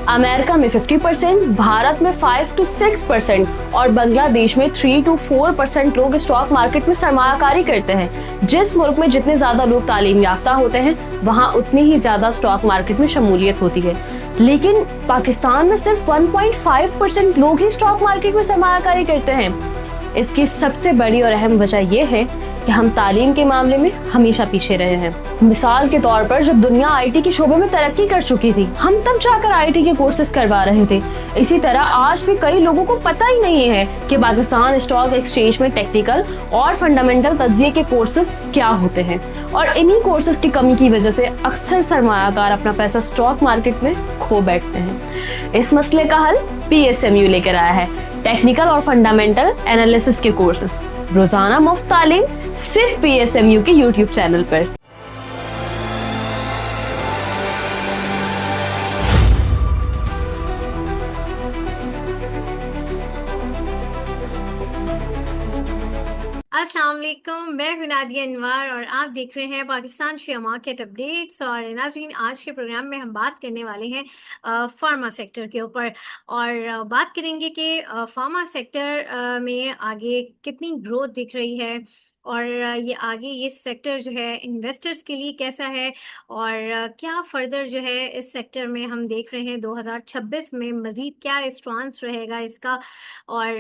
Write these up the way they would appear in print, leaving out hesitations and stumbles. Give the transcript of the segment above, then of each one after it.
America में 50%, भारत में 5 to 6% और बांग्लादेश में 3 to 4% लोग स्टॉक मार्केट में सरमायाकारी करते हैं। जिस मुल्क में जितने ज्यादा लोग तालीम याफ्ता होते हैं, वहाँ उतनी ही ज्यादा स्टॉक मार्केट में शमूलियत होती है। लेकिन पाकिस्तान में सिर्फ 1.5% लोग ही स्टॉक मार्केट में सरमायाकारी करते हैं। इसकी सबसे बड़ी और अहम वजह यह है कि हम तालीम के मामले में हमेशा पीछे रहे हैं। मिसाल के तौर पर जब दुनिया आईटी के शोबे में तरक्की कर चुकी थी, हम तब जाकर आईटी के कोर्सेज करवा रहे थे। इसी तरह आज भी कई लोगों को पता ही नहीं है कि पाकिस्तान स्टॉक एक्सचेंज में टेक्निकल और फंडामेंटल तज्जिए के कोर्सेज क्या होते हैं, और इन्हीं कोर्सेज की कमी की वजह से अक्सर सरमायाकार अपना पैसा स्टॉक मार्केट में खो बैठते हैं। इस मसले का हल PSMU लेकर आया है, टेक्निकल और फंडामेंटल एनालिसिस के कोर्सेज। रोजाना मुफ्त तालीम सिर्फ PSMU के YouTube चैनल पर। अस्सलाम वालेकुम, मैं हूं नादिया अनवर और आप देख रहे हैं पाकिस्तान शेयर मार्केट अपडेट्स। और नाज़रीन, आज के प्रोग्राम में हम बात करने वाले हैं फार्मा सेक्टर के ऊपर, और बात करेंगे कि फार्मा सेक्टर में आगे कितनी ग्रोथ दिख रही है, और ये आगे ये सेक्टर जो है इन्वेस्टर्स के लिए कैसा है, और क्या फर्दर जो है इस सेक्टर में हम देख रहे हैं 2026 में मज़ीद क्या स्ट्रांस रहेगा इसका। और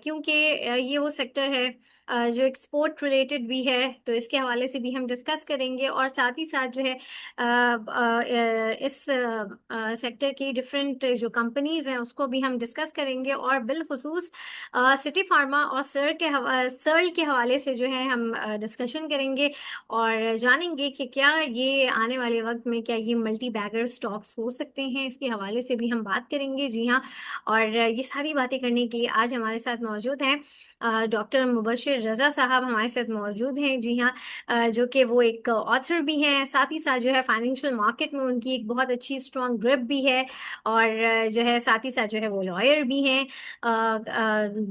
क्योंकि ये वो सेक्टर है जो एक्सपोर्ट रिलेटेड भी है, तो इसके हवाले से भी हम डिस्कस करेंगे। और साथ ही साथ जो है इस सेक्टर की डिफरेंट जो कंपनीज़ हैं उसको भी हम डिस्कस करेंगे, और बिलखुसूस सिटी फार्मा और सर्ल के हवाले से जो है हम डिस्कशन करेंगे और जानेंगे कि क्या ये आने वाले वक्त में क्या ये मल्टी बैगर स्टॉक्स हो सकते हैं, इसके हवाले से भी हम बात करेंगे। जी हाँ, और ये सारी बातें करने के लिए आज हमारे साथ मौजूद हैं डॉक्टर मुबशिर रज़ा साहब हमारे साथ मौजूद हैं। जी हाँ, जो कि वो एक ऑथर भी हैं, साथ ही साथ जो है फाइनेंशियल मार्केट में उनकी एक बहुत अच्छी स्ट्रॉन्ग ग्रिप भी है, और जो है साथ ही साथ जो है वो लॉयर भी हैं,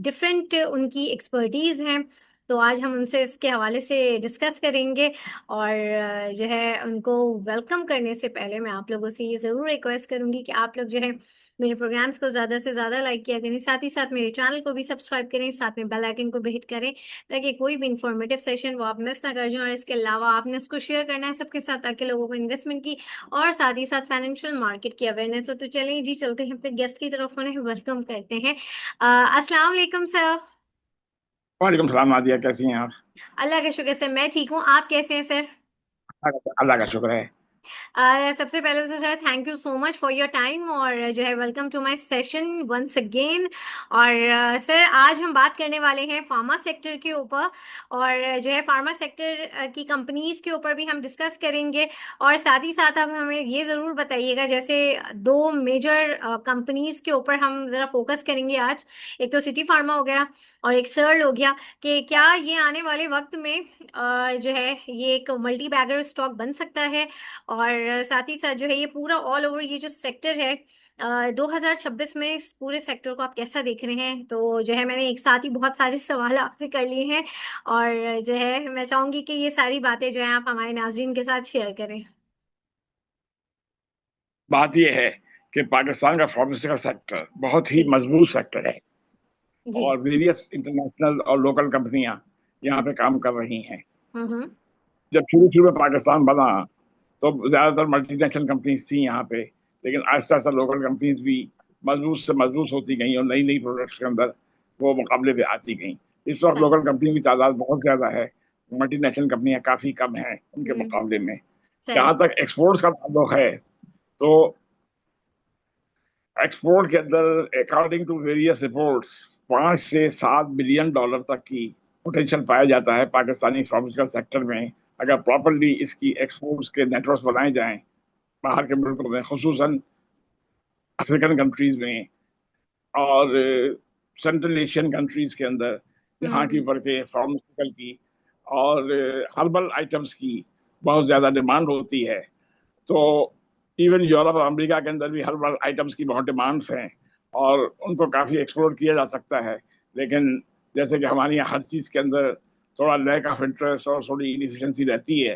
डिफरेंट उनकी एक्सपर्टीज़ हैं। तो आज हम उनसे इसके हवाले से डिस्कस करेंगे, और जो है उनको वेलकम करने से पहले मैं आप लोगों से ये ज़रूर रिक्वेस्ट करूँगी कि आप लोग जो है मेरे प्रोग्राम्स को ज़्यादा से ज़्यादा लाइक किया करें, साथ ही साथ मेरे चैनल को भी सब्सक्राइब करें, साथ में बेल आइकन को भी हिट करें ताकि कोई भी इंफॉर्मेटिव सेशन वो आप मिस ना कर जाएं। और इसके अलावा आपने इसको शेयर करना है सबके साथ ताकि लोगों को इन्वेस्टमेंट की और साथ ही साथ फाइनेंशियल मार्केट की अवेयरनेस हो। तो चलें जी, चलते हैं अपने गेस्ट की तरफ, उन्हें वेलकम करते हैं। अस्सलाम वालेकुम सर। वालेकुम सलाम नादिया, कैसी हैं आप? अल्लाह का शुक्र सर, मैं ठीक हूँ, आप कैसे हैं सर? अल्लाह का शुक्र है। सबसे पहले तो sir thank you so much for your time, और जो है welcome to my session once again. और सर आज हम बात करने वाले हैं फार्मा सेक्टर के ऊपर, और जो है फार्मा सेक्टर की कंपनीज के ऊपर भी हम डिस्कस करेंगे। और साथ ही साथ अब हमें ये ज़रूर बताइएगा, जैसे दो मेजर कंपनीज के ऊपर हम ज़रा फोकस करेंगे आज। एक तो सिटी फार्मा हो गया और एक सर्ल हो गया, कि क्या ये आने वाले वक्त में जो है ये एक मल्टी बैगर स्टॉक बन सकता है, और साथ ही साथ जो है ये पूरा ऑल ओवर ये जो सेक्टर है 2026 में इस पूरे सेक्टर को आप कैसा देख रहे हैं। तो जो है मैंने एक साथ ही बहुत सारे सवाल आपसे कर लिए हैं, और जो है मैं चाहूंगी कि ये सारी बातें जो है आप हमारे नाज़रीन के साथ शेयर करें। बात यह है कि पाकिस्तान का फार्मास्यूटिकल सेक्टर बहुत ही जी मजबूत सेक्टर है, जी। और वेरियस इंटरनेशनल और लोकल कंपनियां यहाँ पे काम कर रही हैं। हम्म। जब शुरू शुरू में पाकिस्तान बना तो ज़्यादातर मल्टीनेशनल कंपनीज थी यहाँ पे, लेकिन आहिस्ता आहिस्ता लोकल कंपनीज भी मजबूत से मजबूत होती गई और नई नई प्रोडक्ट्स के अंदर वो मुकाबले पे आती गई। इस वक्त सही। लोकल कंपनी की तादाद बहुत ज़्यादा है, मल्टीनेशनल कंपनियां काफ़ी कम हैं उनके हम्म। मुकाबले में। सही। जहाँ तक एक्सपोर्ट्स का ताल्लुक है, तो एक्सपोर्ट के अंदर अकॉर्डिंग टू वेरियस रिपोर्ट्स $5 से $7 बिलियन तक की पोटेंशियल पाया जाता है पाकिस्तानी फार्मास्यूटिकल सेक्टर में, अगर प्रॉपरली इसकी एक्सपोर्ट्स के नेटवर्क बनाए जाएं बाहर के मुल्कों में, खुसूसन अफ्रीकन कंट्रीज में और सेंट्रल एशियन कंट्रीज के अंदर, यहाँ की हम्म। ऊपर के फार्मास्यूटिकल की और हर्बल आइटम्स की बहुत ज़्यादा डिमांड होती है। तो इवन यूरोप और अमेरिका के अंदर भी हर्बल आइटम्स की बहुत डिमांड्स हैं और उनको काफ़ी एक्सप्लोर किया जा सकता है। लेकिन जैसे कि हमारे यहाँ हर चीज़ के अंदर थोड़ा लैक ऑफ इंटरेस्ट और थोड़ी इनएफिशिएंसी रहती है,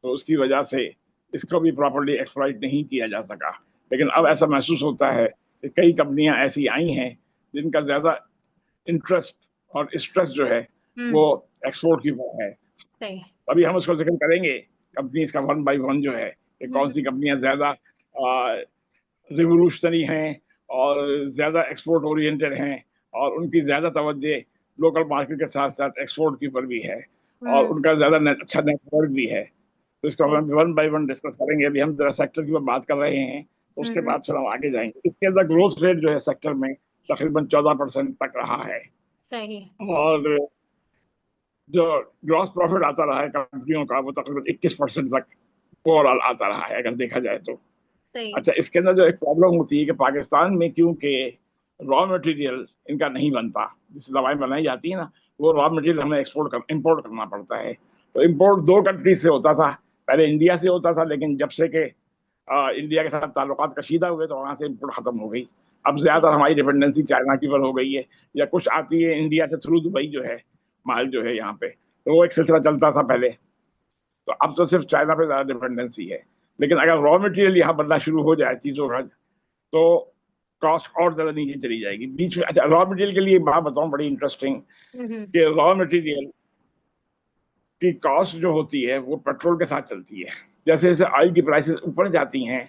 तो उसकी वजह से इसको भी प्रॉपर्ली एक्सप्लॉइट नहीं किया जा सका। लेकिन अब ऐसा महसूस होता है कई कंपनियां ऐसी आई हैं जिनका ज्यादा इंटरेस्ट और स्ट्रेस जो है वो एक्सपोर्ट की ऊपर है। सही। अभी हम उसको जिक्र करेंगे कंपनीज का वन बाय वन जो है कि कौन सी कंपनियां ज्यादा रिवोल्यूशनरी हैं और ज्यादा एक्सपोर्ट ओरिएंटेड हैं और उनकी ज्यादा तवज्जो लोकल मार्केट के साथ साथ एक्सपोर्ट के ऊपर भी है और उनका ज्यादा अच्छा नेटवर्क भी है। तो इसको हम वन बाय वन डिस्कस करेंगे। अभी हम जरा सेक्टर की बात कर रहे हैं तो उसके बाद फिर हम आगे जाएंगे। इसके अंदर ग्रोथ रेट जो है सेक्टर में तकरीबन 14% तक रहा है सही। और जो ग्रॉस प्रॉफिट आता रहा है कंपनियों का वो तकरीबन 21% तक ओवरऑल आता रहा है अगर देखा जाए तो। सही। अच्छा, इसके अंदर जो एक प्रॉब्लम होती है कि पाकिस्तान में क्योंकि रॉ मटेरियल इनका नहीं बनता, जिससे दवाएं बनाई जाती है ना, वो रॉ मटेरियल हमें इम्पोर्ट करना पड़ता है। तो इम्पोर्ट दो कंट्रीज से होता था, पहले इंडिया से होता था, लेकिन जब से कि इंडिया के साथ ताल्लुकात कशीदा हुए तो वहां से इम्पोर्ट खत्म हो गई। अब ज्यादा हमारी डिपेंडेंसी चाइना की पर हो गई है, या कुछ आती है इंडिया से थ्रू दुबई जो है माल जो है यहाँ पे, तो वो एक सिलसिला चलता था पहले। तो अब तो सिर्फ चाइना पे ज्यादा डिपेंडेंसी है। लेकिन अगर रॉ मटेरियल यहाँ बनना शुरू हो जाए चीजों का, तो कॉस्ट और ज्यादा नीचे चली जाएगी बीच में। अच्छा, रॉ मटेरियल के लिए बात बताऊं बड़ी इंटरेस्टिंग, कि रॉ मटेरियल की कॉस्ट जो होती है वो पेट्रोल के साथ चलती है। जैसे जैसे ऑयल की प्राइसेस ऊपर जाती हैं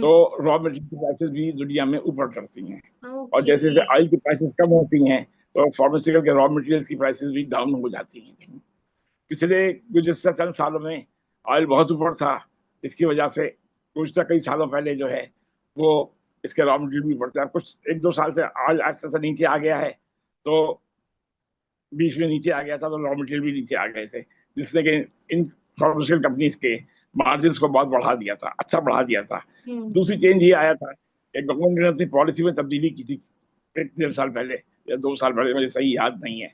तो रॉ मटेरियल की प्राइसेस भी दुनिया में ऊपर चढ़ती हैं, और जैसे जैसे ऑयल की प्राइसेस कम होती हैं तो फार्मास्यूटिकल के रॉ मटेरियल की प्राइसेस भी डाउन हो जाती हैं। पिछले गुज़िश्ता चंद सालों में ऑयल बहुत ऊपर था, इसकी वजह से गुज़िश्ता कई सालों पहले जो है वो इसके रॉ मटेरियल भी बढ़ते हैं। कुछ एक दो साल से ऑयल आस्ते आस्ते नीचे आ गया है, तो बीच में नीचे आ गया था तो रॉ मटेरियल भी नीचे आ गए थे, जिसने कि इन फार्मास्यूटिकल कंपनीज के मार्जिन को बहुत बढ़ा दिया था, अच्छा बढ़ा दिया था। दूसरी चेंज ये आया था कि गवर्नमेंट ने अपनी पॉलिसी में तब्दीली की थी 1-1.5 साल पहले या 2 साल पहले, मुझे सही याद नहीं है।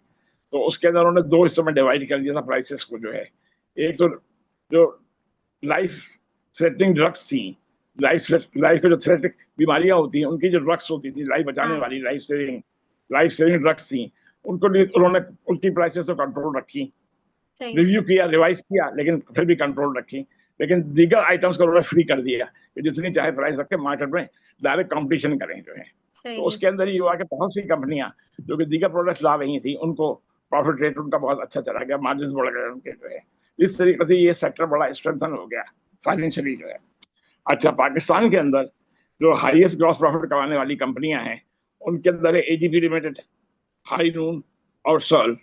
तो उसके अंदर उन्होंने दो हिस्सों में डिवाइड कर दिया था प्राइसेस को जो है। एक तो जो लाइफ थ्रेटनिंग ड्रग्स थी, लाइफ के जो थ्रेटनिंग बीमारियां होती हैं उनकी जो ड्रग्स होती थी लाइफ बचाने वाली, लाइफ सेविंग ड्रग्स थी, उनको उन्होंने उनकी प्राइसेस तो कंट्रोल रखी, रिव्यू किया, रिवाइज किया, लेकिन फिर भी कंट्रोल रखी। लेकिन दीगर आइटम्स को उन्होंने फ्री कर दिया कि जितनी चाहे प्राइस रख के मार्केट में डायरेक्ट कंपटीशन करें जो है। तो उसके अंदर ये हुआ कि बहुत सी कंपनियां जो कि दीगर प्रोडक्ट्स ला रही थी उनको प्रॉफिट रेट उनका बहुत अच्छा चला गया, मार्जिन बढ़ गए उनके जो है। इस तरीके से ये सेक्टर बड़ा स्ट्रेंथन हो गया फाइनेंशियली जो है। अच्छा, पाकिस्तान के अंदर जो हाईएस्ट ग्रॉस प्रॉफिट कमाने वाली कंपनियां हैं उनके अंदर है एजीपी लिमिटेड, हाई नून और सर्ल।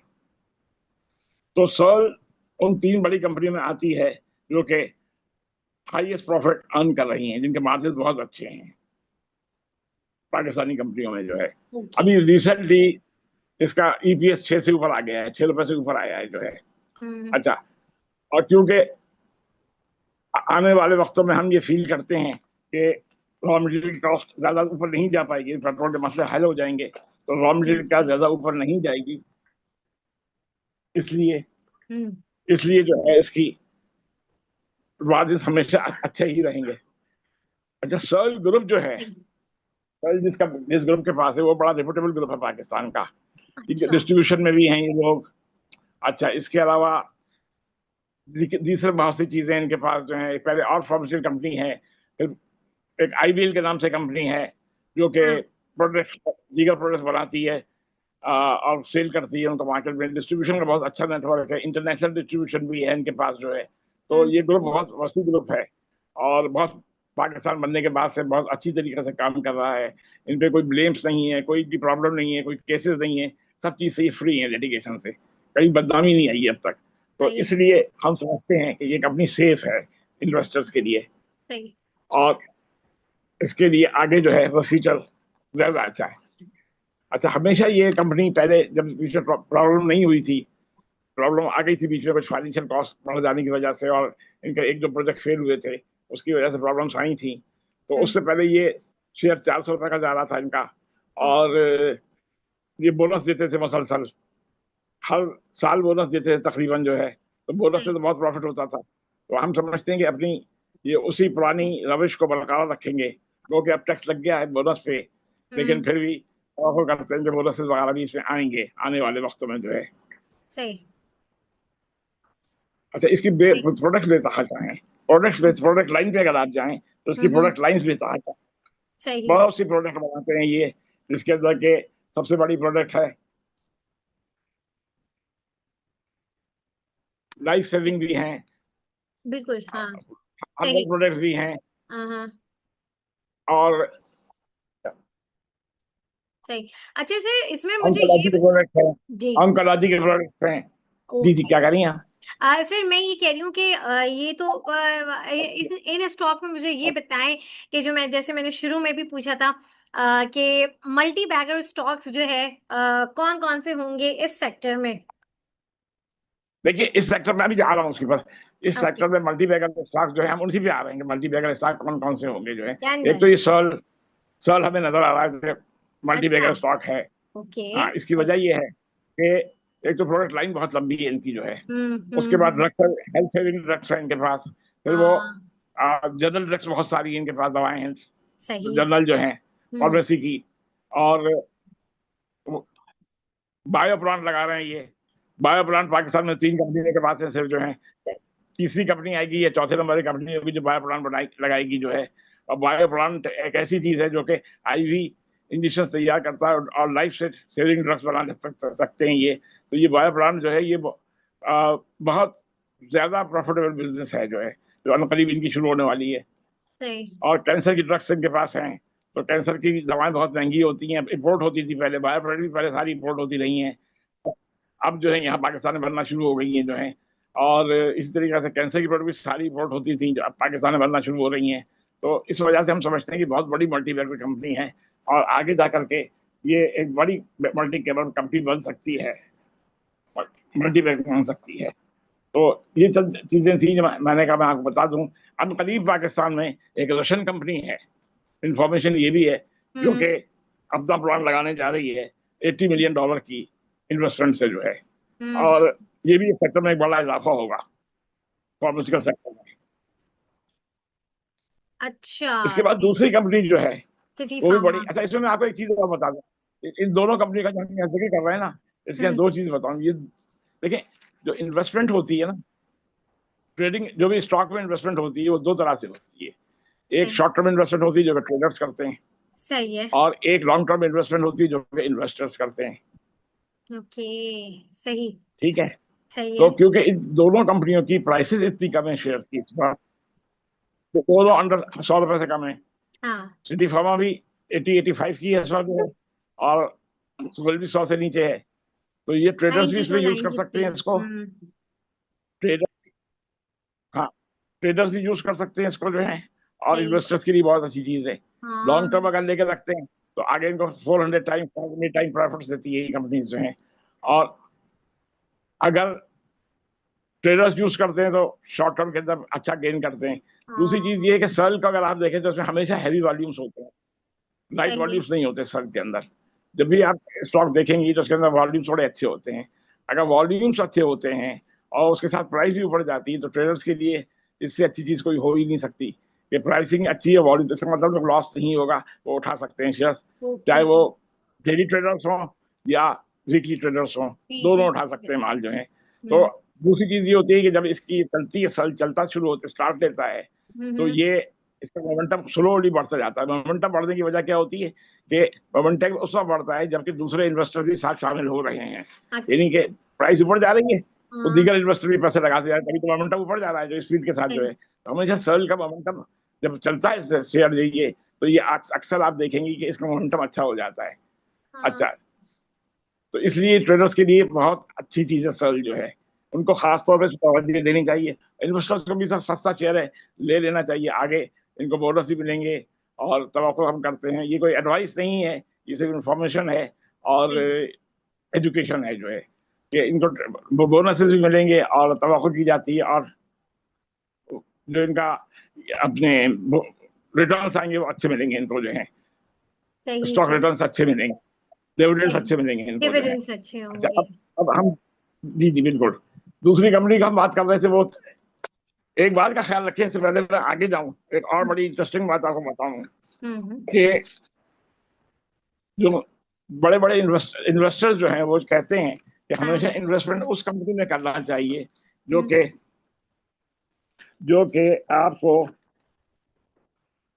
तो सर्ल उन तीन बड़ी कंपनियों में आती है जो कि हाईएस्ट प्रॉफिट अर्न कर रही हैं, जिनके मार्जिन बहुत अच्छे हैं पाकिस्तानी कंपनियों में जो है। अभी रिसेंटली इसका ईपीएस 6 से ऊपर आ गया है, 6 रुपए से ऊपर आया है जो है। अच्छा, और क्योंकि आने वाले वक्तों में हम ये फील करते हैं कि रॉ मटेरियल की कॉस्ट ज्यादा ऊपर नहीं जा पाएगी, पेट्रोल के मसले हल हो जाएंगे, तो रॉ मटेरियल का ज्यादा ऊपर नहीं जाएगी, इसलिए जो है इसकी मार्जिन हमेशा अच्छे ही रहेंगे। अच्छा, सर्ल ग्रुप जो है, सर्ल जिस ग्रुप के पास है वो बड़ा रेपुटेबल ग्रुप है पाकिस्तान का, डिस्ट्रीब्यूशन में भी हैं ये लोग। अच्छा, इसके अलावा दूसरे बहुत सी चीजें इनके पास जो है, पहले और फार्मास्यूटिकल कंपनी है, फिर एक आईबीएल के नाम से कंपनी है जो कि प्रोडक्ट्स, दीगर प्रोडक्ट्स बनाती है और सेल करती है उनको मार्केट में। डिस्ट्रीब्यूशन का बहुत अच्छा नेटवर्क है, इंटरनेशनल डिस्ट्रीब्यूशन भी है इनके पास जो है। तो ये ग्रुप बहुत वसी ग्रुप है और बहुत पाकिस्तान बनने के बाद से बहुत अच्छी तरीके से काम कर रहा है। इन पे कोई ब्लेम्स नहीं है, कोई भी प्रॉब्लम नहीं है, कोई केसेस नहीं है, सब चीज से फ्री है लिटिगेशन से, कहीं बदनामी नहीं आई अब तक। तो इसलिए हम समझते हैं कि ये कंपनी सेफ है इन्वेस्टर्स के लिए, और इसके लिए आगे जो है वो फ्यूचर ज्यादा अच्छा है। अच्छा, हमेशा ये कंपनी पहले जब बीच में प्रॉब्लम नहीं हुई थी, प्रॉब्लम आ गई थी बीच में कुछ फाइनेंशियल कॉस्ट बढ़ जाने की वजह से, और इनके एक दो प्रोजेक्ट फेल हुए थे, उसकी वजह से प्रॉब्लम्स आई थी। तो उससे पहले ये शेयर 400 रुपए का जा रहा था इनका, और ये बोनस देते थे मुसलसल, हर साल बोनस देते थे तकरीबन जो है, तो बोनस से तो बहुत प्रॉफिट होता था। तो हम समझते हैं कि अपनी ये उसी पुरानी रविश को बरकरार रखेंगे, क्योंकि अब टैक्स लग गया है बोनस पे, लेकिन फिर भी ऑफर करते हैं कि बोनस वगैरह भी इसमें आएंगे आने वाले वक्तों में जो है। सही। अच्छा, इसकी प्रोडक्ट बेताकत है, प्रोडक्ट लाइन पे अगर आप जाएं तो इसकी प्रोडक्ट लाइन बेताकत है। सही। बहुत सी प्रोडक्ट बनाते हैं ये, जिसके अंदर के सबसे बड़ी प्रोडक्ट है लाइफ सेविंग भी हैं, बिल्कुल, हाँ। हर्बल सही। प्रोडक्ट्स भी हैं, हाँ हाँ। और सही। अच्छा सर, इसमें मुझे ऑन्कोलॉजी के ये प्रोडक्ट्स हैं, जी। ऑन्कोलॉजी के प्रोडक्ट्स हैं। जी जी, ओके। क्या कह रही हैं आप? सर मैं ये कह रही हूँ कि ये तो इस इन स्टॉक में मुझे ये बताएं कि जो मैं जैसे मैंने शुरू में भी पूछा था कि मल्टी बैगर स्टॉक्स जो है कौन कौन से होंगे इस सेक्टर में। देखिए, इस सेक्टर में अभी जा रहा हूँ उसके ऊपर। इस ओके। सेक्टर में मल्टी बैगर स्टॉक जो है, हम उसी पे आ रहे हैं। मल्टी बैगर स्टॉक कौन कौन से होंगे जो है, एक तो कैंडल। ये सर्ल, सर्ल हमें नजर आ रहा है मल्टी अच्छा। बैगर स्टॉक है। ओके। हाँ, इसकी वजह ये है कि एक तो प्रोडक्ट लाइन बहुत लंबी है इनकी जो है, उसके बाद हम्म। ड्रग्स, हेल्थ सेविंग ड्रग्स है इनके पास, फिर वो हाँ। जनरल ड्रग्स बहुत सारी है इनके पास, दवाएं हैं सही। जनरल जो है, हम्म। फार्मेसी की, और बायो प्लांट लगा रहे हैं ये। बायो प्लांट पाकिस्तान में 3 कंपनी के पास है सिर्फ जो है, तीसरी कंपनी आएगी, ये चौथे नंबर की कंपनी होगी जो बायो प्लांट बनाई लगाएगी जो है। और बायो प्लांट एक ऐसी चीज है जो कि आईवी इंजेक्शन तैयार करता है और लाइफ से सेविंग ड्रग्स बना सकते हैं ये। तो ये बायो प्लांट जो है ये बहुत ज्यादा प्रॉफिटेबल बिजनेस है जो है, जो अनकरीब इनकी शुरू होने वाली है। सही। और कैंसर की ड्रग्स इनके पास हैं, तो कैंसर की दवाएं बहुत महंगी होती हैं, इम्पोर्ट होती थी पहले, बायो प्रोडक्ट भी पहले सारी इम्पोर्ट होती रही हैं, अब जो है यहाँ पाकिस्तान में बनना शुरू हो गई हैं जो है। और इसी तरीके से कैंसर की प्रोडक्ट भी सारी इम्पोर्ट होती थी, जो अब पाकिस्तान में बनना शुरू हो रही हैं। तो इस वजह से हम समझते हैं कि बहुत बड़ी मल्टी बैगर कंपनी है, और आगे जा करके ये एक बड़ी मल्टी कैबर कंपनी बन सकती है, मल्टी बैगर बन सकती है। तो ये चंद चीजें थी जो मैंने कहा मैं आपको बता दूं। अब करीब पाकिस्तान में एक रशियन कंपनी है, इंफॉर्मेशन ये भी है, जो हम्म। कि अपना प्लान लगाने जा रही है $80 मिलियन की इन्वेस्टमेंट से जो है। हम्म। और ये भी इस सेक्टर में एक बड़ा इजाफा होगा, फार्मास्यूटिकल सेक्टर में। अच्छा। इसके बाद दूसरी कंपनी जो है सिटी वो भी बड़ी, फार्मा। अच्छा इसमें मैं आपको एक चीज और बता दूं, इन दोनों कंपनी का जो हम यहाँ जिक्र कर रहे हैं ना, इसके हम्म। दो चीज बताऊं ये। देखिए, जो इन्वेस्टमेंट होती है ना, ट्रेडिंग जो भी स्टॉक में इन्वेस्टमेंट होती है वो दो तरह से होती है। एक सही। शॉर्ट टर्म इन्वेस्टमेंट होती है जो ट्रेडर्स करते हैं, सही है। और एक लॉन्ग टर्म इन्वेस्टमेंट होती है जो इन्वेस्टर्स करते हैं। ओके। सही। ठीक है। सही तो है। क्योंकि इन दोनों कंपनियों की प्राइसेस इतनी कम है शेयर की इस बार, तो दोनों अंडर $100 से कम है। हाँ। सिटी फार्मा भी 80-85 की है इस बार जो है, और सुगल भी 100 से नीचे है। तो ये ट्रेडर्स भी 90 टू इसमें यूज कर सकते 93। हैं इसको, ट्रेडर, हाँ, ट्रेडर्स भी यूज कर सकते हैं इसको जो है, और सही। इन्वेस्टर्स के लिए बहुत अच्छी चीज है। हाँ। लॉन्ग टर्म अगर लेके रखते हैं तो आगे इनको 400 टाइम 500 टाइम प्रॉफिट देती है ये कंपनीज जो है। और अगर ट्रेडर्स यूज करते हैं तो शॉर्ट टर्म के अंदर अच्छा गेन करते हैं। दूसरी हाँ। चीज ये है कि सेल का अगर आप देखें तो उसमें हमेशा हैवी वॉल्यूम्स होते हैं, लाइट सही है। वॉल्यूम्स नहीं होते सेल के अंदर। जब भी आप स्टॉक देखेंगे तो उसके अंदर वॉल्यूम्स थोड़े अच्छे होते हैं। अगर वॉल्यूम्स अच्छे होते हैं और उसके साथ प्राइस भी बढ़ जाती है, तो ट्रेडर्स के लिए इससे अच्छी चीज कोई हो ही नहीं सकती, कि प्राइसिंग अच्छी है, वॉल्यूम, इसका मतलब लॉस नहीं होगा, वो उठा सकते हैं शेयर्स, ओके। चाहे वो डेली ट्रेडर्स हों या वीकली ट्रेडर्स हों, ठीक दोनों है। उठा सकते हैं माल जो है। तो हम्म। दूसरी चीज ये होती है कि जब इसकी चलती है, सल चलता शुरू होता स्टार्ट लेता है, तो हम्म। ये इसका मोमेंटम स्लोली बढ़ता जाता है। मोमेंटम बढ़ने की वजह क्या होती है कि मोमेंटम उस वक्त बढ़ता है जबकि दूसरे इन्वेस्टर भी साथ शामिल हो रहे हैं, यानी कि अच्छा। प्राइस ऊपर जा रही है तो हाँ। दीगर इन्वेस्टर भी पैसे लगाते जा रहे हैं, तभी तो मोमेंटम ऊपर जा रहा है जो स्पीड के साथ जो सही। है। तो हमेशा सेल का मोमेंटम जब चलता है शेयर जाइए, तो ये अक्सर आप देखेंगे कि इसका मोमेंटम अच्छा हो जाता है। हाँ। अच्छा, तो इसलिए ट्रेडर्स के लिए बहुत अच्छी चीज है सेल जो है, उनको खास तौर पर तवज्जो देनी चाहिए। इन्वेस्टर्स को भी सब सस्ता शेयर है, ले लेना चाहिए, आगे इनको बोनस भी मिलेंगे। और तवक्को हम करते हैं, ये कोई एडवाइस नहीं है, ये सिर्फ इंफॉर्मेशन है और सही। एजुकेशन है जो है, कि इनको बोनसेस भी मिलेंगे और तवक्को की जाती है, और जो इनका अपने रिटर्न्स आएंगे वो अच्छे मिलेंगे इनको जो है, सही। स्टॉक सही। रिटर्न्स अच्छे मिलेंगे, डिविडेंड्स सही। अच्छे मिलेंगे इनको जो है। डिविडेंड्स अच्छे अच्छा, होंगे। अब हम, जी जी बिल्कुल, दूसरी कंपनी का हम बात कर रहे थे, वो एक बात का ख्याल रखें, इससे पहले मैं आगे जाऊं, एक और बड़ी इंटरेस्टिंग बात आपको बताऊं, हम्म। कि जो बड़े बड़े इन्वेस्टर्स जो हैं वो कहते हैं कि हमेशा हाँ। इन्वेस्टमेंट उस कंपनी में करना चाहिए जो हम्म। कि जो कि आपको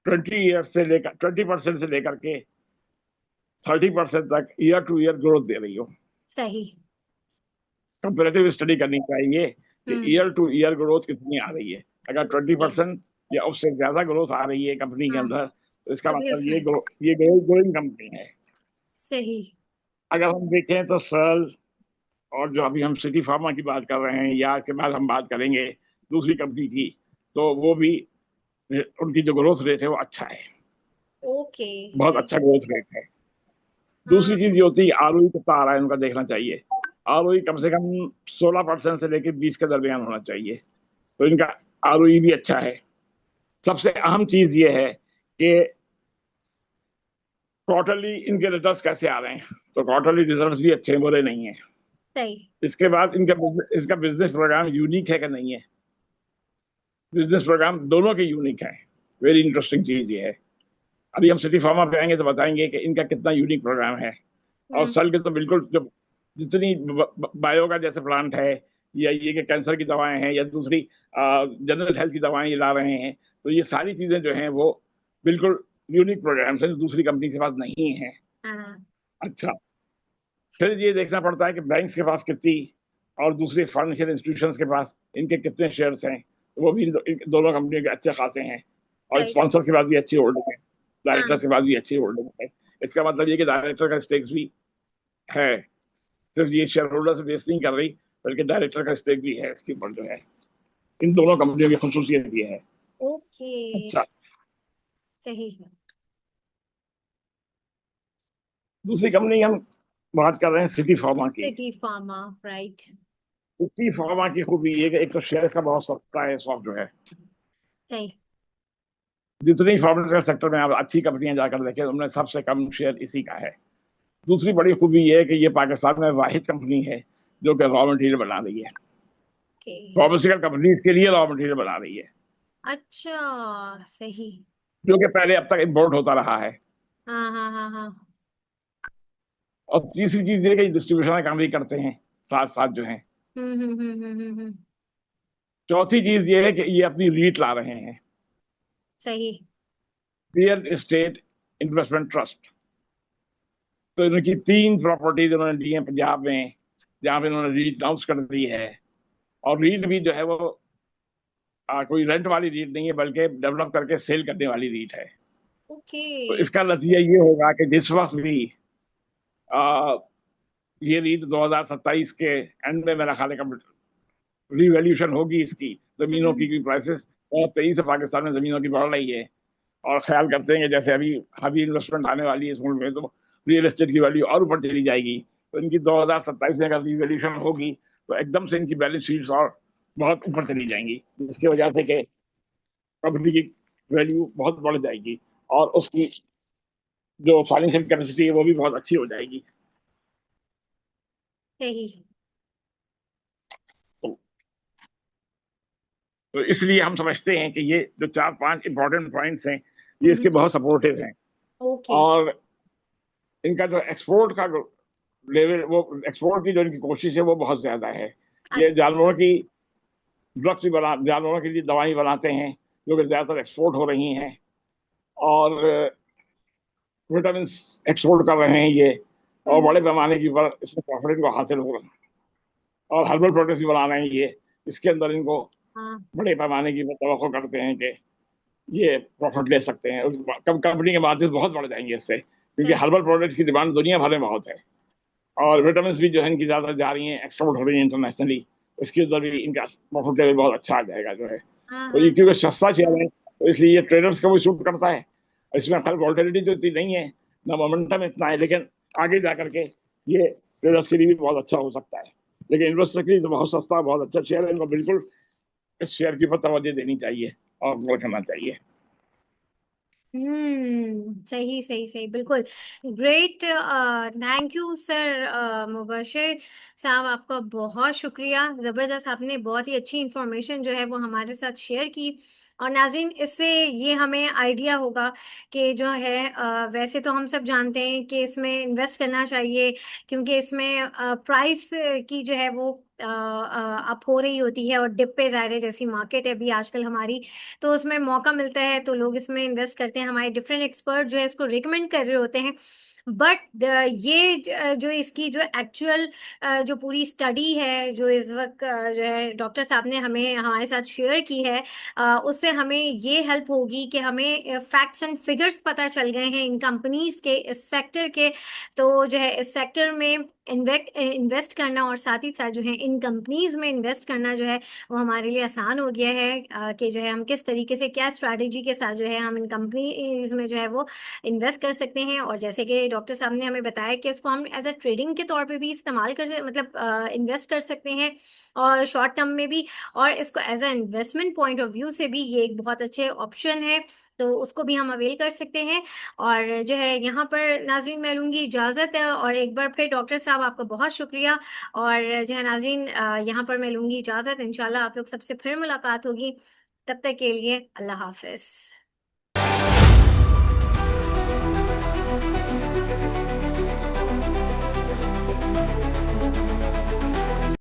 20 ईयर से लेकर 20% से लेकर के 30% तक ईयर टू ईयर ग्रोथ दे रही हो। सही। कंपेरेटिव स्टडी करनी चाहिए कि हम्म। ईयर टू ईयर ग्रोथ कितनी आ रही है। अगर ट्वेंटी सही। परसेंट या उससे ज्यादा ग्रोथ आ रही है कंपनी के हाँ, अंदर, तो इसका तभी मतलब उसमें ये ग्रोइंग कंपनी है। सही। अगर हम देखें तो सर्ल, और जो अभी हम सिटी फार्मा की बात कर रहे हैं, या के बाद हम बात करेंगे दूसरी कंपनी की, तो वो भी उनकी जो ग्रोथ रेट है वो अच्छा है, ओके। बहुत सही। अच्छा ग्रोथ रेट है। दूसरी हाँ। चीज ये होती है आरओई कितना आ रहा है उनका देखना चाहिए। आरओई कम से कम 16% से लेकर 20 के दरमियान होना चाहिए, तो इनका आरओई भी अच्छा है। सबसे अहम चीज ये है कि क्वार्टरली इनके रिजल्ट्स कैसे आ रहे हैं, तो क्वार्टरली रिजल्ट्स भी अच्छे बुरे नहीं है। सही। इसके बाद इसका बिजनेस प्रोग्राम यूनिक है कि नहीं है। बिजनेस प्रोग्राम दोनों के यूनिक है, वेरी इंटरेस्टिंग चीज ये है। अभी हम सिटी फार्मा पे आएंगे तो बताएंगे कि इनका कितना यूनिक प्रोग्राम है। और हम्म। सल के तो बिल्कुल, जो जितनी बायो का जैसे प्लांट है, या ये कि कैंसर की दवाएं हैं, या दूसरी जनरल हेल्थ की दवाएं ये ला रहे हैं, तो ये सारी चीजें जो हैं वो बिल्कुल यूनिक प्रोग्राम्स हैं जो दूसरी कंपनी के पास नहीं है। हाँ। अच्छा, फिर ये देखना पड़ता है कि बैंक्स के पास कितनी, और दूसरे फाइनेंशियल इंस्टीट्यूशंस के पास इनके कितने शेयर्स हैं, वो भी इन दोनों कंपनियों के अच्छे खासे हैं। और सही। स्पॉन्सर्स के पास भी अच्छी होल्डिंग है, हाँ। डायरेक्टर्स के पास भी अच्छी होल्डिंग है। इसका मतलब ये कि डायरेक्टर का स्टेक्स भी है, सिर्फ ये शेयर होल्डर से बेस नहीं कर रही, बल्कि डायरेक्टर का स्टेक भी है इसके ऊपर जो है। इन दोनों कंपनियों की खसूसियत ये है। ओके। अच्छा, सही। दूसरी कंपनी हम बात कर रहे हैं सिटी फार्मा की। City pharma. Right. City pharma की खूबी ये कि एक तो शेयर का बहुत सस्ता है स्टॉक जो है। सही। जितनी फार्मास्यूटिकल सेक्टर में आप अच्छी कंपनियां जाकर देखें, उनमें सबसे कम शेयर इसी का है। दूसरी बड़ी खूबी ये है कि ये पाकिस्तान में वाहिद कंपनी है जो कि रॉ मटेरियल बना रही है, ओके। फार्मास्यूटिकल कंपनीज के लिए रॉ मटेरियल बना रही है, अच्छा। सही। जो कि पहले अब तक इम्पोर्ट होता रहा है। हाँ हाँ हाँ हाँ। और तीसरी चीज ये कि डिस्ट्रीब्यूशन का काम भी करते हैं साथ साथ जो है। हम्म। चौथी चीज ये है कि ये अपनी रीट ला रहे हैं, सही। Real estate investment trust. तो इनकी 3 प्रॉपर्टीज इन्होंने दी हैं पंजाब में, जहां पे इन्होंने रीट अनाउंस कर दी है। और रीट भी जो है वो कोई रेंट वाली रीट नहीं है, बल्कि डेवलप करके सेल करने वाली रीट है। ओके। तो इसका नतीजा ये होगा कि जिस वक्त भी आ, ये रीट 2027 के एंड में मेरा ख्याल है रिवैल्यूएशन होगी इसकी, जमीनों हम्म। की प्राइसेस बहुत तेजी से पाकिस्तान में जमीनों की बढ़ रही है। और ख्याल करते हैं कि जैसे अभी अभी इन्वेस्टमेंट आने वाली है इस मुल्क में, तो रियल एस्टेट की वैल्यू और ऊपर चली जाएगी। तो इनकी 2027 में अगर रिवैल्यूएशन होगी, तो एकदम से इनकी बैलेंस शीट्स और बहुत ऊपर चली जाएंगी, जिसकी वजह से कि कंपनी की वैल्यू बहुत बढ़ जाएगी, और उसकी जो फाइनेंशियल कैपेसिटी है वो भी बहुत अच्छी हो जाएगी। सही। तो, तो इसलिए हम समझते हैं कि ये जो 4-5 इंपॉर्टेंट पॉइंट्स हैं, ये इसके हम्म। बहुत सपोर्टिव हैं। ओके। और इनका जो एक्सपोर्ट का लेवल, वो एक्सपोर्ट की जो इनकी कोशिश है वो बहुत ज्यादा है। ये अच्छा। जानवरों की ड्रग्स भी बना, जानवरों के लिए दवाई बनाते हैं जो कि ज्यादातर एक्सपोर्ट हो रही हैं। और विटामिन एक्सपोर्ट कर रहे हैं ये, और हम्म। बड़े पैमाने की पर इसमें प्रॉफिट इनको हासिल हो रहा है। और हर्बल प्रोडक्ट्स भी बना रहे हैं ये, इसके अंदर इनको हाँ। बड़े पैमाने की तवक्को करते हैं कि ये प्रॉफिट ले सकते हैं। कंपनी के मार्जिन बहुत बढ़ जाएंगे इससे, क्योंकि सही। हर्बल प्रोडक्ट्स की डिमांड दुनिया भर में बहुत है। और विटामिन भी जो है इनकी ज्यादा जा रही हैं, एक्सपोर्ट हो रही है इंटरनेशनली। इसके अंदर भी इनका प्रॉफिट लेवल बहुत अच्छा आ जाएगा जो है। हाँ तो हाँ ये हाँ। क्योंकि सस्ता शेयर है, तो इसलिए ये ट्रेडर्स को भी सूट करता है। इसमें खैर वॉल्टिलिटी तो इतनी नहीं है, ना मोमेंटम इतना है, लेकिन आगे जा करके ये ट्रेडर्स के लिए भी बहुत अच्छा हो सकता है। लेकिन इन्वेस्टर के लिए तो बहुत सस्ता, बहुत अच्छा शेयर है, इनको बिल्कुल इस शेयर की ऊपर तवज्जो देनी चाहिए और गौर करना चाहिए। सही सही सही, बिल्कुल। Great. Thank you sir Mubashar साहब, आपका बहुत शुक्रिया। ज़बरदस्त, आपने बहुत ही अच्छी इंफॉर्मेशन जो है वो हमारे साथ शेयर की। और नाज़रीन, इससे ये हमें आइडिया होगा कि जो है वैसे तो हम सब जानते हैं कि इसमें इन्वेस्ट करना चाहिए, क्योंकि इसमें प्राइस की जो है वो अप हो रही होती है और डिप पे जा रहे, जैसी मार्केट है अभी आजकल हमारी, तो उसमें मौका मिलता है तो लोग इसमें इन्वेस्ट करते हैं। हमारे डिफरेंट एक्सपर्ट जो है इसको रिकमेंड कर रहे होते हैं। बट ये जो इसकी जो एक्चुअल जो पूरी स्टडी है जो इस वक्त जो है डॉक्टर साहब ने हमें हमारे साथ शेयर की है, उससे हमें ये हेल्प होगी कि हमें फैक्ट्स एंड फिगर्स पता चल गए हैं इन कंपनीज के, इस सेक्टर के। तो जो है इस सेक्टर में इन्वेस्ट करना और साथ ही साथ जो है इन कंपनीज में इन्वेस्ट करना जो है वो हमारे लिए आसान हो गया है, कि जो है हम किस तरीके से क्या स्ट्रैटेजी के साथ जो है हम इन कंपनीज में जो है वो इन्वेस्ट कर सकते हैं। और जैसे कि डॉक्टर साहब ने हमें बताया कि इसको हम एज अ ट्रेडिंग के तौर पे भी इस्तेमाल मतलब इन्वेस्ट कर सकते हैं, और शॉर्ट टर्म में भी, और इसको as a investment point of view से भी ये एक बहुत अच्छे ऑप्शन है, तो उसको भी हम अवेल कर सकते हैं। और जो है यहाँ पर नाज़रीन मैं लूँगी इजाज़त, और एक बार फिर डॉक्टर साहब आपका बहुत शुक्रिया। और जो है नाज़रीन यहाँ पर मैं लूँगी इजाज़त, इंशाल्लाह आप लोग सबसे फिर मुलाकात होगी, तब तक के लिए अल्लाह हाफिज़।